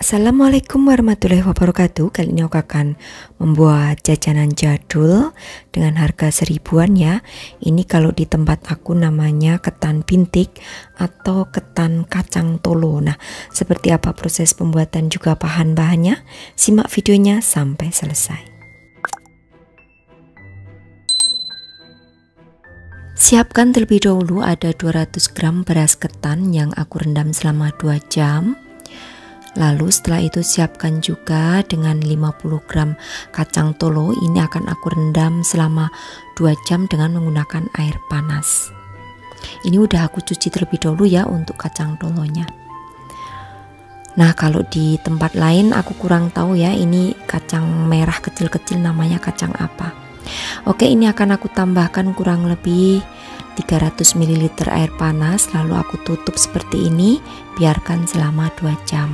Assalamualaikum warahmatullahi wabarakatuh. Kali ini aku akan membuat jajanan jadul dengan harga seribuan ya. Ini kalau di tempat aku namanya ketan pintik atau ketan kacang tolo. Nah, seperti apa proses pembuatan juga bahan-bahannya? Simak videonya sampai selesai. Siapkan terlebih dahulu ada 200 gram beras ketan yang aku rendam selama 2 jam. Lalu setelah itu siapkan juga dengan 50 gram kacang tolo. Ini akan aku rendam selama 2 jam dengan menggunakan air panas. Ini udah aku cuci terlebih dahulu ya untuk kacang tolonya. Nah, kalau di tempat lain aku kurang tahu ya, ini kacang merah kecil-kecil namanya kacang apa. Oke, ini akan aku tambahkan kurang lebih 300 ml air panas, lalu aku tutup seperti ini, biarkan selama 2 jam.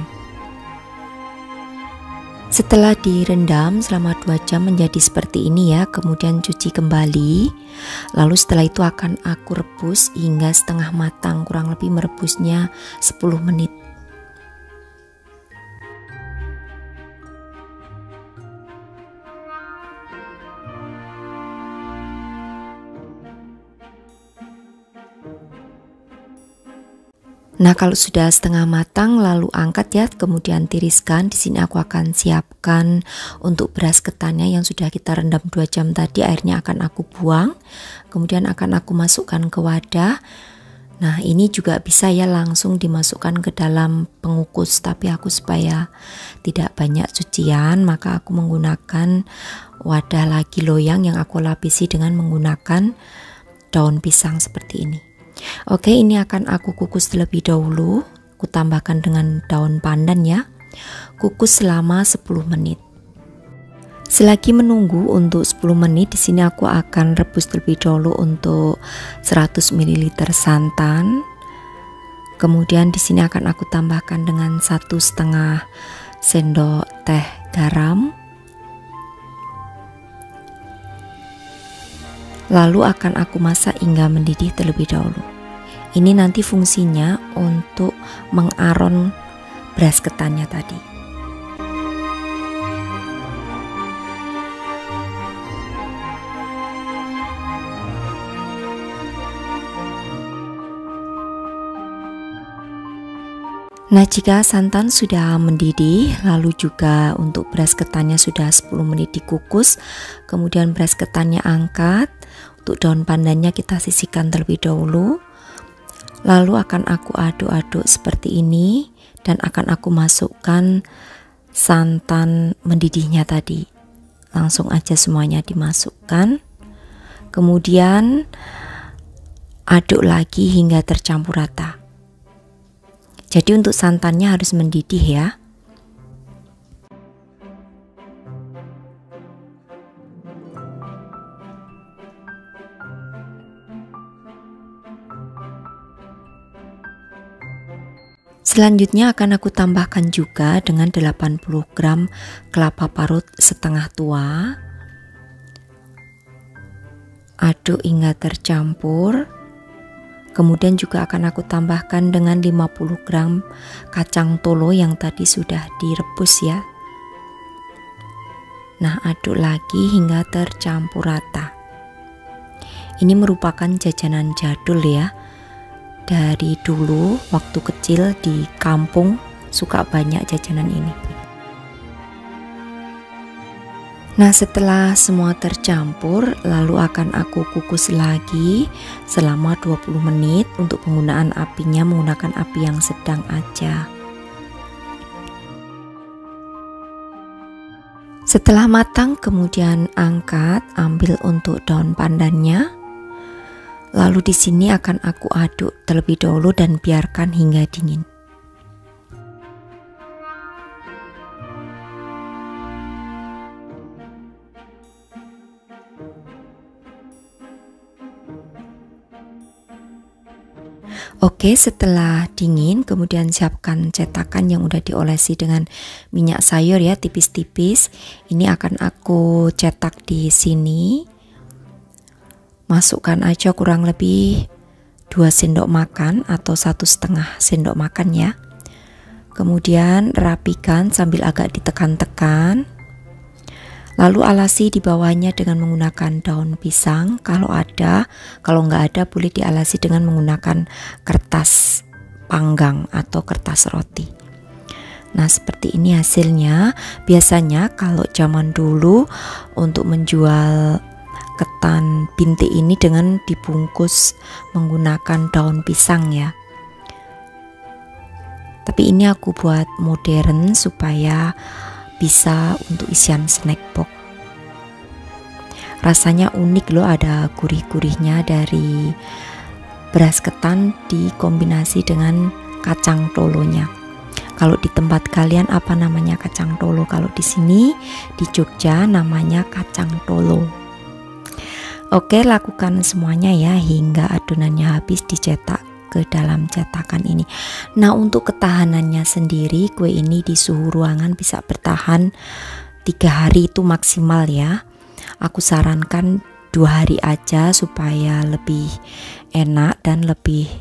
Setelah direndam selama 2 jam menjadi seperti ini ya, kemudian cuci kembali. Lalu setelah itu akan aku rebus hingga setengah matang, kurang lebih merebusnya 10 menit. Nah, kalau sudah setengah matang lalu angkat ya, kemudian tiriskan. Di sini aku akan siapkan untuk beras ketannya yang sudah kita rendam 2 jam tadi, airnya akan aku buang. Kemudian akan aku masukkan ke wadah. Nah, ini juga bisa ya langsung dimasukkan ke dalam pengukus, tapi aku supaya tidak banyak cucian, maka aku menggunakan wadah lagi loyang yang aku lapisi dengan menggunakan daun pisang seperti ini. Oke, ini akan aku kukus terlebih dahulu. Aku tambahkan dengan daun pandan ya. Kukus selama 10 menit. Selagi menunggu untuk 10 menit, di sini aku akan rebus terlebih dahulu untuk 100 ml santan. Kemudian di sini akan aku tambahkan dengan 1,5 sendok teh garam. Lalu akan aku masak hingga mendidih terlebih dahulu. Ini nanti fungsinya untuk mengaron beras ketannya tadi. Nah, jika santan sudah mendidih, lalu juga untuk beras ketannya sudah 10 menit dikukus, kemudian beras ketannya angkat. Untuk daun pandannya kita sisihkan terlebih dahulu. Lalu akan aku aduk-aduk seperti ini dan akan aku masukkan santan mendidihnya tadi. Langsung aja semuanya dimasukkan. Kemudian aduk lagi hingga tercampur rata. Jadi untuk santannya harus mendidih ya. Selanjutnya akan aku tambahkan juga dengan 80 gram kelapa parut setengah tua. Aduk hingga tercampur. Kemudian juga akan aku tambahkan dengan 50 gram kacang tolo yang tadi sudah direbus ya. Nah, aduk lagi hingga tercampur rata. Ini merupakan jajanan jadul ya. Dari dulu waktu kecil di kampung suka banyak jajanan ini. Nah, setelah semua tercampur lalu akan aku kukus lagi selama 20 menit. Untuk penggunaan apinya menggunakan api yang sedang aja. Setelah matang kemudian angkat, ambil untuk daun pandannya. Lalu di sini akan aku aduk terlebih dahulu dan biarkan hingga dingin. Oke, setelah dingin kemudian siapkan cetakan yang udah diolesi dengan minyak sayur ya, tipis-tipis. Ini akan aku cetak di sini. Masukkan aja kurang lebih 2 sendok makan atau 1,5 sendok makan ya. Kemudian rapikan sambil agak ditekan-tekan. Lalu alasi di bawahnya dengan menggunakan daun pisang kalau ada. Kalau nggak ada boleh dialasi dengan menggunakan kertas panggang atau kertas roti. Nah, seperti ini hasilnya. Biasanya kalau zaman dulu untuk menjual ketan bintik ini dengan dibungkus menggunakan daun pisang ya. Tapi ini aku buat modern supaya bisa untuk isian snack box. Rasanya unik loh, ada gurih-gurihnya dari beras ketan dikombinasi dengan kacang tolonya. Kalau di tempat kalian apa namanya kacang tolo? Kalau di sini di Jogja namanya kacang tolo. Oke, lakukan semuanya ya hingga adonannya habis dicetak ke dalam cetakan ini. Nah, untuk ketahanannya sendiri, kue ini di suhu ruangan bisa bertahan 3 hari itu maksimal ya. Aku sarankan 2 hari aja supaya lebih enak dan lebih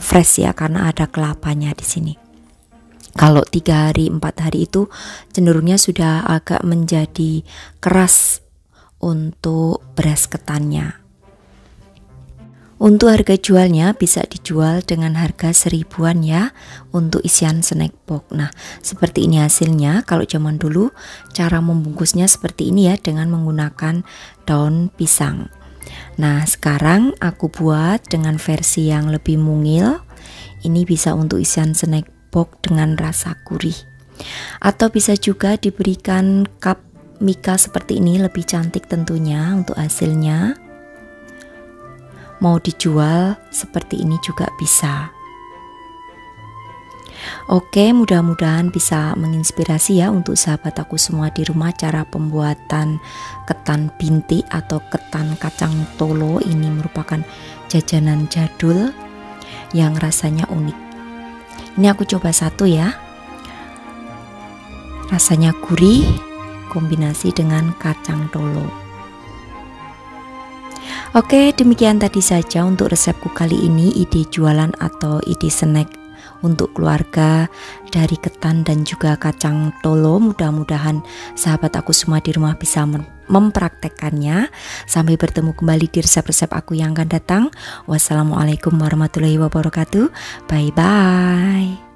fresh ya, karena ada kelapanya di sini. Kalau 3 hari 4 hari itu cenderungnya sudah agak menjadi keras untuk beras ketannya. Untuk harga jualnya bisa dijual dengan harga 1000-an ya untuk isian snack box. Nah, seperti ini hasilnya. Kalau zaman dulu cara membungkusnya seperti ini ya, dengan menggunakan daun pisang. Nah, sekarang aku buat dengan versi yang lebih mungil. Ini bisa untuk isian snack box dengan rasa gurih. Atau bisa juga diberikan cup mika seperti ini, lebih cantik tentunya untuk hasilnya. Mau dijual seperti ini juga bisa. Oke, mudah-mudahan bisa menginspirasi ya untuk sahabat aku semua di rumah cara pembuatan ketan bintik atau ketan kacang tolo. Ini merupakan jajanan jadul yang rasanya unik. Ini aku coba satu ya. Rasanya gurih kombinasi dengan kacang tolo. Oke, demikian tadi saja untuk resepku kali ini, ide jualan atau ide snack untuk keluarga dari ketan dan juga kacang tolo. Mudah-mudahan sahabat aku semua di rumah bisa mempraktekkannya. Sampai bertemu kembali di resep-resep aku yang akan datang. Wassalamualaikum warahmatullahi wabarakatuh. Bye-bye.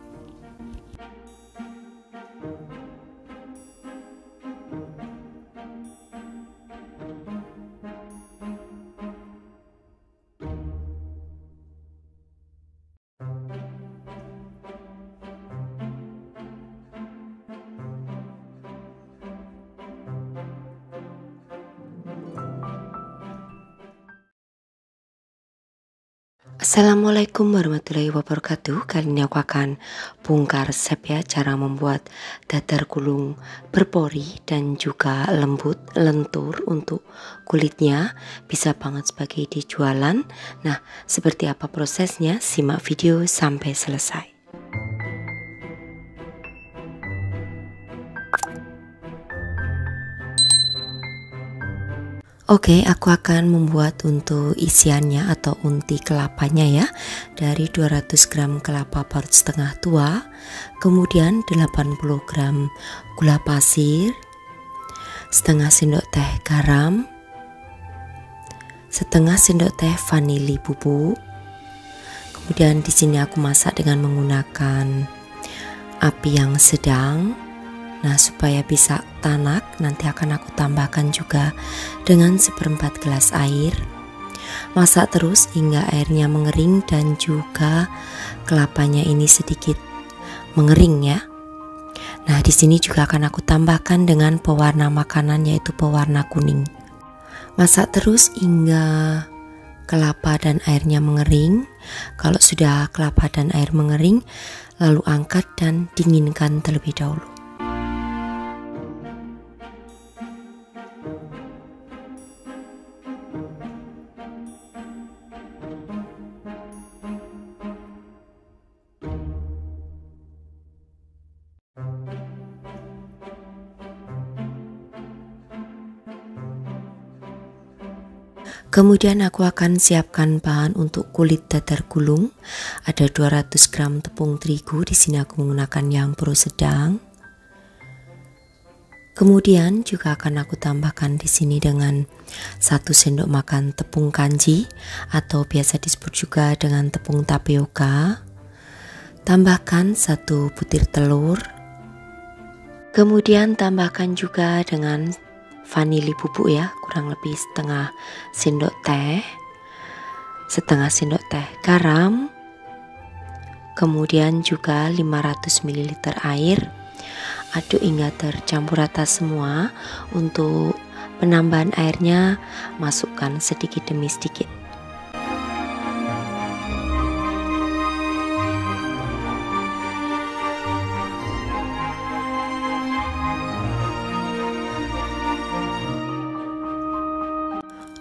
Assalamualaikum warahmatullahi wabarakatuh. Kali ini aku akan bongkar resep ya, cara membuat dadar gulung berpori dan juga lembut, lentur untuk kulitnya. Bisa banget sebagai ide jualan. Nah, seperti apa prosesnya? Simak video sampai selesai. Oke, aku akan membuat untuk isiannya atau unti kelapanya ya. Dari 200 gram kelapa parut setengah tua, kemudian 80 gram gula pasir, setengah sendok teh garam, setengah sendok teh vanili bubuk. Kemudian di sini aku masak dengan menggunakan api yang sedang. Nah, supaya bisa tanak, nanti akan aku tambahkan juga dengan 1/4 gelas air. Masak terus hingga airnya mengering dan juga kelapanya ini sedikit mengering ya. Nah, di sini juga akan aku tambahkan dengan pewarna makanan yaitu pewarna kuning. Masak terus hingga kelapa dan airnya mengering. Kalau sudah kelapa dan air mengering, lalu angkat dan dinginkan terlebih dahulu. Kemudian aku akan siapkan bahan untuk kulit dadar gulung. Ada 200 gram tepung terigu, di sini aku menggunakan yang pro sedang. Kemudian juga akan aku tambahkan di sini dengan 1 sendok makan tepung kanji atau biasa disebut juga dengan tepung tapioka. Tambahkan 1 butir telur. Kemudian tambahkan juga dengan vanili bubuk ya, kurang lebih setengah sendok teh garam. Kemudian juga 500 ml air. Aduk hingga tercampur rata semua. Untuk penambahan airnya masukkan sedikit demi sedikit.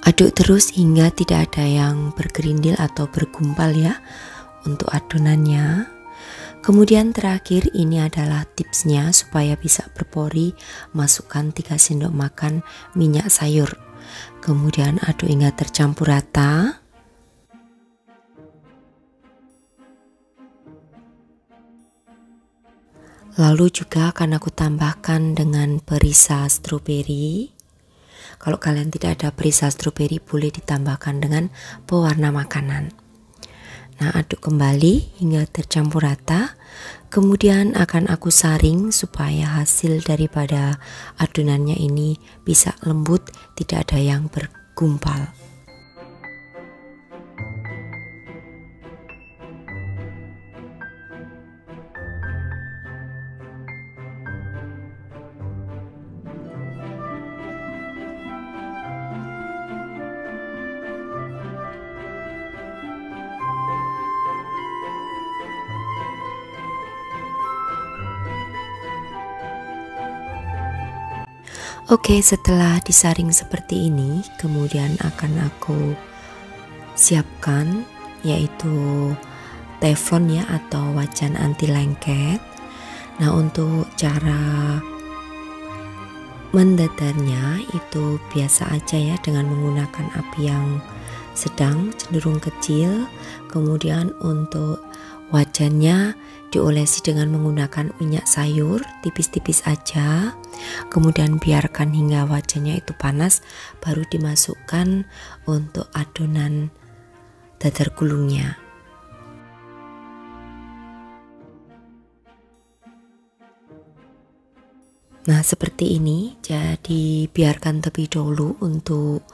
Aduk terus hingga tidak ada yang bergerindil atau bergumpal ya untuk adonannya. Kemudian terakhir ini adalah tipsnya supaya bisa berpori, masukkan 3 sendok makan minyak sayur. Kemudian aduk hingga tercampur rata. Lalu juga akan aku tambahkan dengan perisa stroberi. Kalau kalian tidak ada perisa stroberi boleh ditambahkan dengan pewarna makanan. Nah, aduk kembali hingga tercampur rata. Kemudian akan aku saring supaya hasil daripada adonannya ini bisa lembut, tidak ada yang bergumpal. Oke, setelah disaring seperti ini, kemudian akan aku siapkan yaitu teflon ya atau wajan anti lengket. Nah, untuk cara mendadarnya itu biasa aja ya, dengan menggunakan api yang sedang cenderung kecil. Kemudian untuk wajannya diolesi dengan menggunakan minyak sayur tipis-tipis aja. Kemudian biarkan hingga wajannya itu panas, baru dimasukkan untuk adonan dadar gulungnya. Nah, seperti ini. Jadi biarkan terlebih dahulu untuk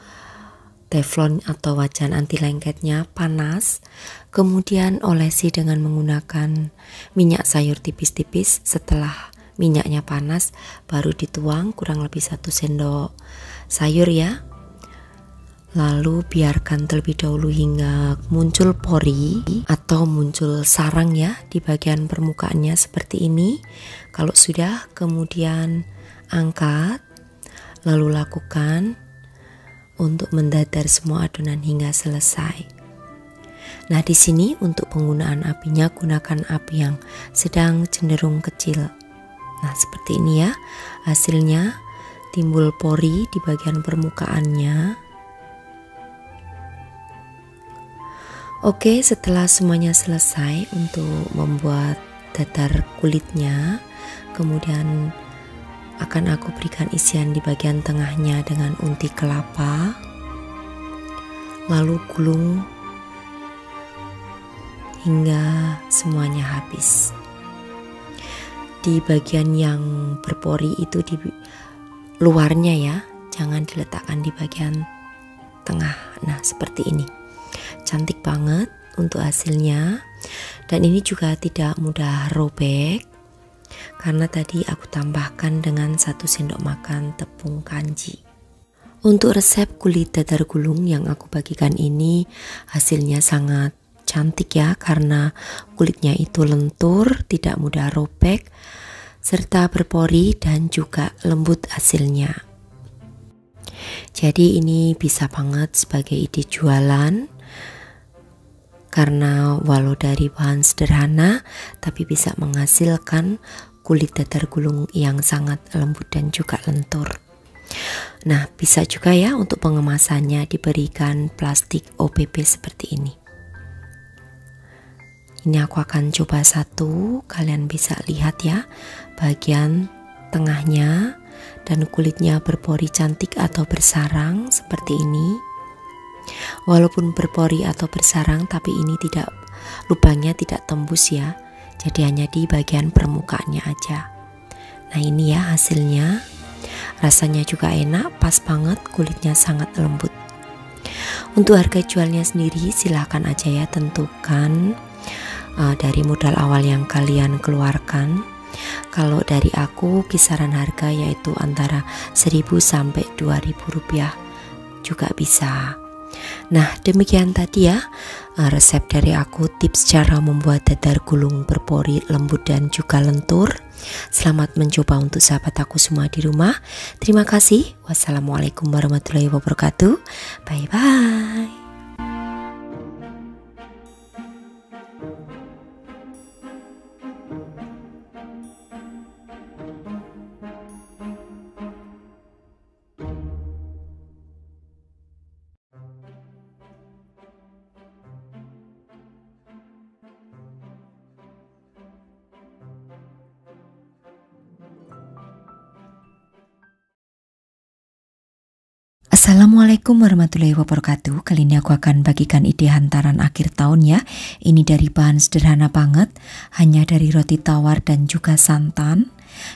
teflon atau wajan anti lengketnya panas. Kemudian olesi dengan menggunakan minyak sayur tipis-tipis. Setelah minyaknya panas baru dituang kurang lebih 1 sendok sayur ya. Lalu biarkan terlebih dahulu hingga muncul pori atau muncul sarang ya di bagian permukaannya seperti ini. Kalau sudah, kemudian angkat, lalu lakukan untuk mendadar semua adonan hingga selesai. Nah, di sini untuk penggunaan apinya gunakan api yang sedang cenderung kecil. Nah, seperti ini ya hasilnya, timbul pori di bagian permukaannya. Oke, setelah semuanya selesai untuk membuat dadar kulitnya, kemudian akan aku berikan isian di bagian tengahnya dengan unti kelapa. Lalu gulung hingga semuanya habis. Di bagian yang berpori itu di luarnya ya, jangan diletakkan di bagian tengah. Nah, seperti ini. Cantik banget untuk hasilnya. Dan ini juga tidak mudah robek karena tadi aku tambahkan dengan 1 sendok makan tepung kanji. Untuk resep kulit dadar gulung yang aku bagikan ini hasilnya sangat cantik ya, karena kulitnya itu lentur, tidak mudah robek, serta berpori dan juga lembut hasilnya. Jadi ini bisa banget sebagai ide jualan, karena walau dari bahan sederhana tapi bisa menghasilkan kulit dadar gulung yang sangat lembut dan juga lentur. Nah, bisa juga ya untuk pengemasannya diberikan plastik OPP seperti ini. Ini aku akan coba satu, kalian bisa lihat ya bagian tengahnya dan kulitnya berpori cantik atau bersarang seperti ini. Walaupun berpori atau bersarang, tapi ini lubangnya tidak tembus ya, jadi hanya di bagian permukaannya aja. Nah ini ya hasilnya, rasanya juga enak, pas banget, kulitnya sangat lembut. Untuk harga jualnya sendiri silahkan aja ya tentukan dari modal awal yang kalian keluarkan. Kalau dari aku kisaran harga yaitu antara 1.000 sampai 2.000 rupiah juga bisa. Nah demikian tadi ya resep dari aku, tips cara membuat dadar gulung berpori lembut dan juga lentur. Selamat mencoba untuk sahabat aku semua di rumah. Terima kasih. Wassalamualaikum warahmatullahi wabarakatuh. Bye bye. Assalamualaikum warahmatullahi wabarakatuh. Kali ini aku akan bagikan ide hantaran akhir tahun ya. Ini dari bahan sederhana banget, hanya dari roti tawar dan juga santan.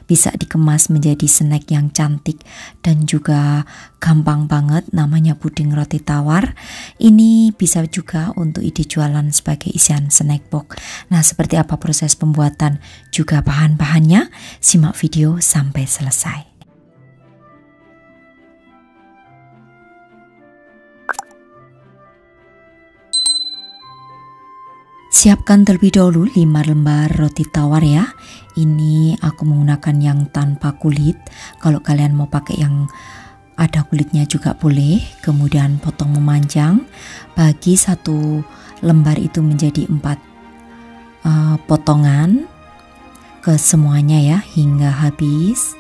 Bisa dikemas menjadi snack yang cantik dan juga gampang banget, namanya puding roti tawar. Ini bisa juga untuk ide jualan sebagai isian snack box. Nah seperti apa proses pembuatan juga bahan-bahannya, simak video sampai selesai. Siapkan terlebih dahulu 5 lembar roti tawar ya. Ini aku menggunakan yang tanpa kulit. Kalau kalian mau pakai yang ada kulitnya juga boleh. Kemudian potong memanjang. Bagi satu lembar itu menjadi 4 potongan ke semuanya ya hingga habis.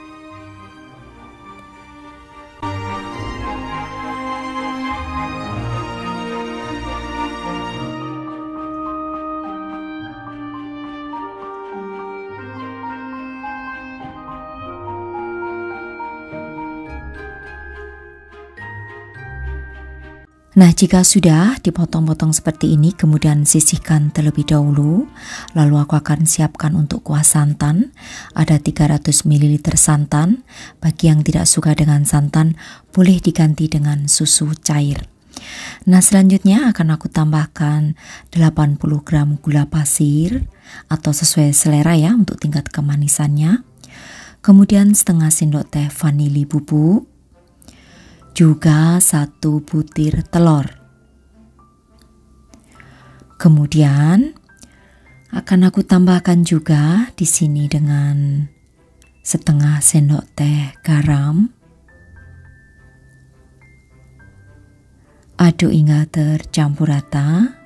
Nah jika sudah dipotong-potong seperti ini, kemudian sisihkan terlebih dahulu. Lalu aku akan siapkan untuk kuah santan. Ada 300 ml santan. Bagi yang tidak suka dengan santan boleh diganti dengan susu cair. Nah selanjutnya akan aku tambahkan 80 gram gula pasir atau sesuai selera ya untuk tingkat kemanisannya. Kemudian setengah sendok teh vanili bubuk. Juga 1 butir telur. Kemudian akan aku tambahkan juga di sini dengan setengah sendok teh garam. Aduk hingga tercampur rata.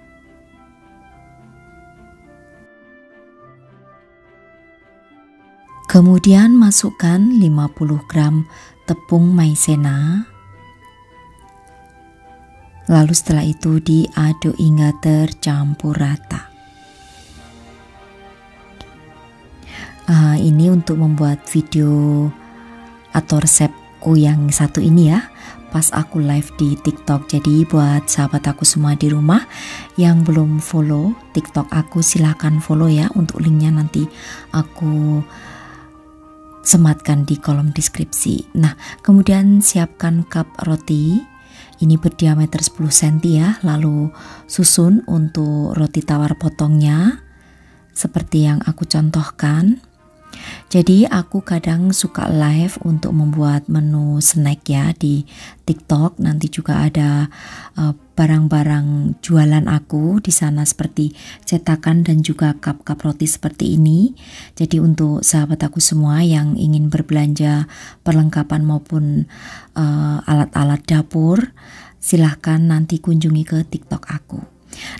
Kemudian masukkan 50 gram tepung maizena. Lalu setelah itu diaduk hingga tercampur rata. Ini untuk membuat video atau resepku yang satu ini ya, pas aku live di TikTok. Jadi buat sahabat aku semua di rumah yang belum follow TikTok aku, silahkan follow ya. Untuk linknya nanti aku sematkan di kolom deskripsi. Nah kemudian siapkan cup roti. Ini berdiameter 10 cm ya, lalu susun untuk roti tawar potongnya seperti yang aku contohkan. Jadi aku kadang suka live untuk membuat menu snack ya di TikTok. Nanti juga ada barang-barang jualan aku di sana seperti cetakan dan juga cup-cup roti seperti ini. Jadi untuk sahabat aku semua yang ingin berbelanja perlengkapan maupun alat-alat dapur, silahkan nanti kunjungi ke TikTok aku.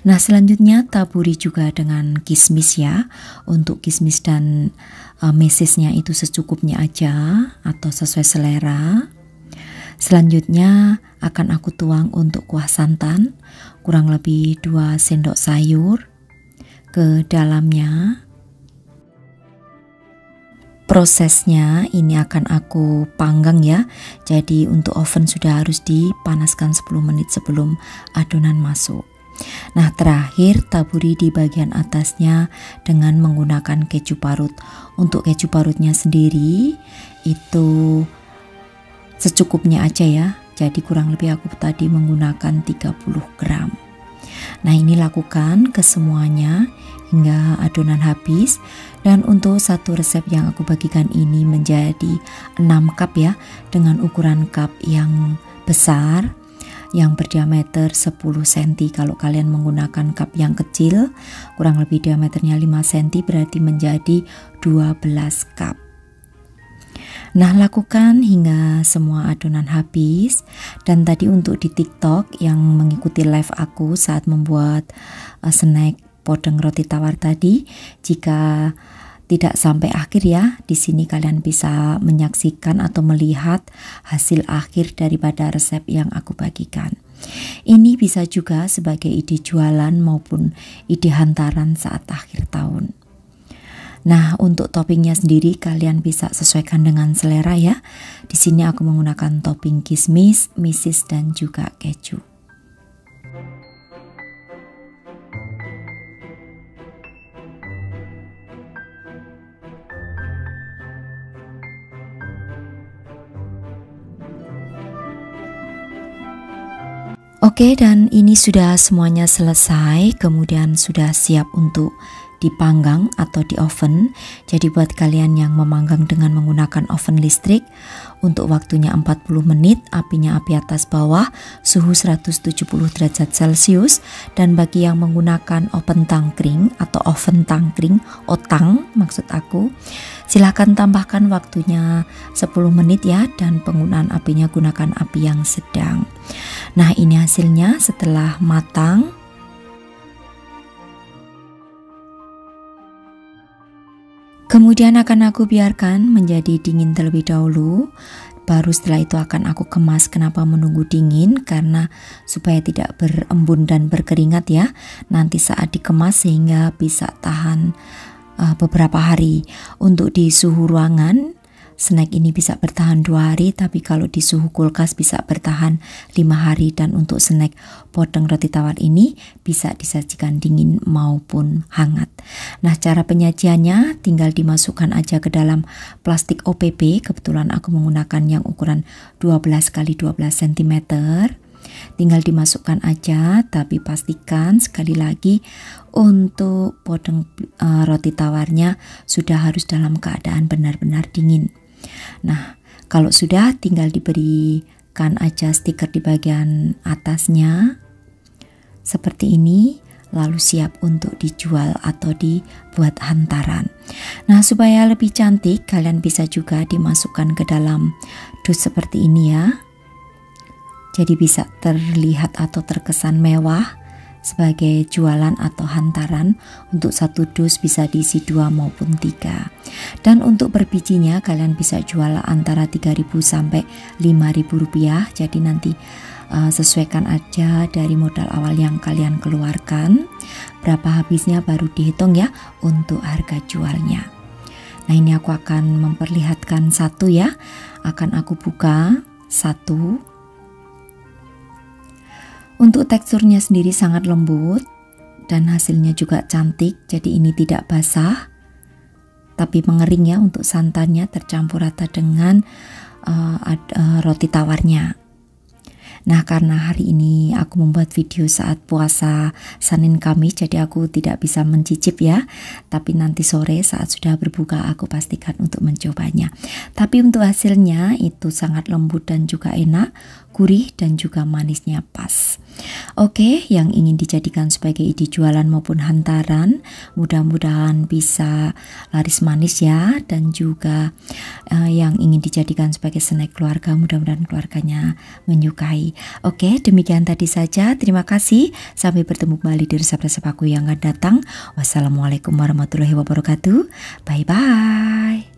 Nah selanjutnya taburi juga dengan kismis ya. Untuk kismis dan mesisnya itu secukupnya aja atau sesuai selera. Selanjutnya akan aku tuang untuk kuah santan, kurang lebih 2 sendok sayur ke dalamnya. Prosesnya ini akan aku panggang ya. Jadi untuk oven sudah harus dipanaskan 10 menit sebelum adonan masuk. Nah, terakhir taburi di bagian atasnya dengan menggunakan keju parut. Untuk keju parutnya sendiri itu secukupnya aja ya. Jadi kurang lebih aku tadi menggunakan 30 gram. Nah, ini lakukan ke semuanya hingga adonan habis. Dan untuk satu resep yang aku bagikan ini menjadi 6 cup ya, dengan ukuran cup yang besar yang berdiameter 10 cm. Kalau kalian menggunakan cup yang kecil kurang lebih diameternya 5 cm berarti menjadi 12 cup. Nah, lakukan hingga semua adonan habis. Dan tadi untuk di TikTok yang mengikuti live aku saat membuat snack podeng roti tawar tadi, jika tidak sampai akhir ya, di sini kalian bisa menyaksikan atau melihat hasil akhir daripada resep yang aku bagikan. Ini bisa juga sebagai ide jualan maupun ide hantaran saat akhir tahun. Nah, untuk toppingnya sendiri kalian bisa sesuaikan dengan selera ya. Di sini aku menggunakan topping kismis, mesis dan juga keju. Oke, dan ini sudah semuanya selesai, kemudian sudah siap untuk dipanggang atau di oven. Jadi buat kalian yang memanggang dengan menggunakan oven listrik, untuk waktunya 40 menit, apinya api atas bawah, suhu 170 derajat Celcius. Dan bagi yang menggunakan oven tangkring atau oven tangkring, otang maksud aku, silahkan tambahkan waktunya 10 menit ya, dan penggunaan apinya gunakan api yang sedang. Nah, ini hasilnya setelah matang. Kemudian akan aku biarkan menjadi dingin terlebih dahulu. Baru setelah itu akan aku kemas. Kenapa menunggu dingin? Karena supaya tidak berembun dan berkeringat ya. Nanti saat dikemas sehingga bisa tahan beberapa hari. Untuk di suhu ruangan, snack ini bisa bertahan 2 hari, tapi kalau di suhu kulkas bisa bertahan 5 hari. Dan untuk snack podeng roti tawar ini bisa disajikan dingin maupun hangat. Nah, cara penyajiannya tinggal dimasukkan aja ke dalam plastik OPP. Kebetulan aku menggunakan yang ukuran 12 x 12 cm. Tinggal dimasukkan aja, tapi pastikan sekali lagi untuk podeng roti tawarnya sudah harus dalam keadaan benar-benar dingin. Nah, kalau sudah tinggal diberikan aja stiker di bagian atasnya seperti ini, lalu siap untuk dijual atau dibuat hantaran. Nah, supaya lebih cantik kalian bisa juga dimasukkan ke dalam dus seperti ini ya. Jadi bisa terlihat atau terkesan mewah sebagai jualan atau hantaran. Untuk satu dus bisa diisi 2 maupun 3. Dan untuk berbijinya kalian bisa jual antara 3.000 sampai 5.000 rupiah. Jadi nanti sesuaikan aja dari modal awal yang kalian keluarkan, berapa habisnya baru dihitung ya untuk harga jualnya. Nah, ini aku akan memperlihatkan satu ya. Akan aku buka satu. Untuk teksturnya sendiri sangat lembut dan hasilnya juga cantik. Jadi ini tidak basah tapi mengering ya. Untuk santannya tercampur rata dengan roti tawarnya. Nah, karena hari ini aku membuat video saat puasa Senin Kamis, jadi aku tidak bisa mencicip ya. Tapi nanti sore saat sudah berbuka aku pastikan untuk mencobanya. Tapi untuk hasilnya itu sangat lembut dan juga enak, gurih dan juga manisnya pas. Oke, yang ingin dijadikan sebagai ide jualan maupun hantaran, mudah-mudahan bisa laris manis ya. Dan juga yang ingin dijadikan sebagai snack keluarga, mudah-mudahan keluarganya menyukai. Oke, demikian tadi saja. Terima kasih. Sampai bertemu kembali di resep-resep aku yang akan datang. Wassalamualaikum warahmatullahi wabarakatuh. Bye-bye.